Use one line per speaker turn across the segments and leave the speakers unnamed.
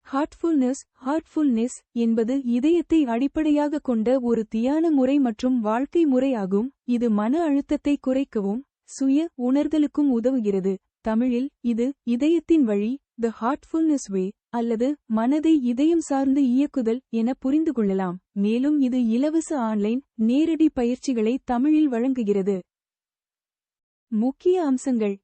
Heartfulness என்பது இதயத்தை அடிப்படையாக கொண்ட ஒரு தியான முறை மற்றும் வாழ்க்கை முறை ஆகும். இது மன அழுத்தத்தை குறைக்கவும் சுய உணர்தலுக்கும் உதவுகிறது. தமிழில் இது இதயத்தின் வழி, த ஹார்ட்ஃபுல்னஸ் வே, அல்லது மனதை இதயம் சார்ந்து இயக்குதல் என புரிந்து கொள்ளலாம். மேலும் இது இலவச ஆன்லைன் நேரடி பயிற்சிகளை தமிழில் வழங்குகிறது. முக்கிய அம்சங்கள்.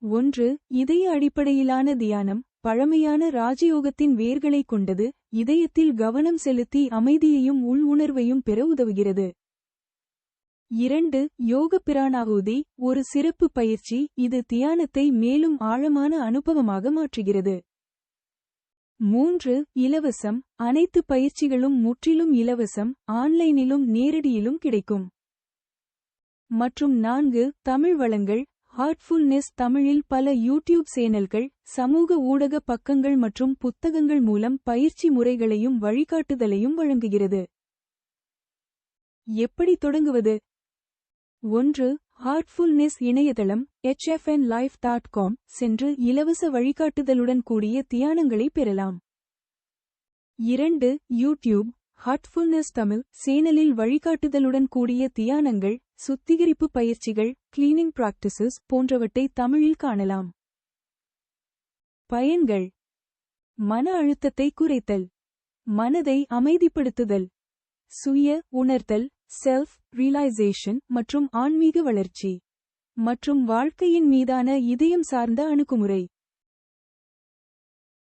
1. இதய அடிப்படையிலான தியானம். பழமையான ராஜயோகத்தின் வேர்களை கொண்டது. இதயத்தில் கவனம் செலுத்தி அமைதியையும் உள் உணர்வையும் பெற உதவுகிறது. 2. யோக பிராணாகுதி, ஒரு சிறப்பு பயிற்சி. இது தியானத்தை மேலும் ஆழமான அனுபவமாக மாற்றுகிறது. 3. இலவசம். அனைத்து பயிற்சிகளும் முற்றிலும் இலவசம், ஆன்லைனிலும் நேரடியிலும் கிடைக்கும். மற்றும் 4. தமிழ் வளங்கள். ஹார்ட்ஃபுல்னஸ் தமிழில் பல யூடியூப் சேனல்கள், சமூக ஊடக பக்கங்கள் மற்றும் புத்தகங்கள் மூலம் பயிற்சி முறைகளையும் வழிகாட்டுதலையும் வழங்குகிறது. எப்படி தொடங்குவது? 1. ஹார்ட்ஃபுல்னஸ் இணையதளம் hfnlife.com சென்று இலவச வழிகாட்டுதலுடன் கூடிய தியானங்களை பெறலாம். 2. யூடியூப் ஹார்ட்ஃபுல்னஸ் தமிழ் சேனலில் வழிகாட்டுதலுடன் கூடிய தியானங்கள், சுத்திகரிப்பு பயிற்சிகள், கிளீனிங் பிராக்டிசஸ் போன்றவற்றை தமிழில் காணலாம். பயன்கள். மன அழுத்தத்தை குறைத்தல், மனதை அமைதிப்படுத்துதல், சுய உணர்தல் செல்ஃப் ரியலைசேஷன் மற்றும் ஆன்மீக வளர்ச்சி, மற்றும் வாழ்க்கையின் மீதான இதயம் சார்ந்த அணுகுமுறை.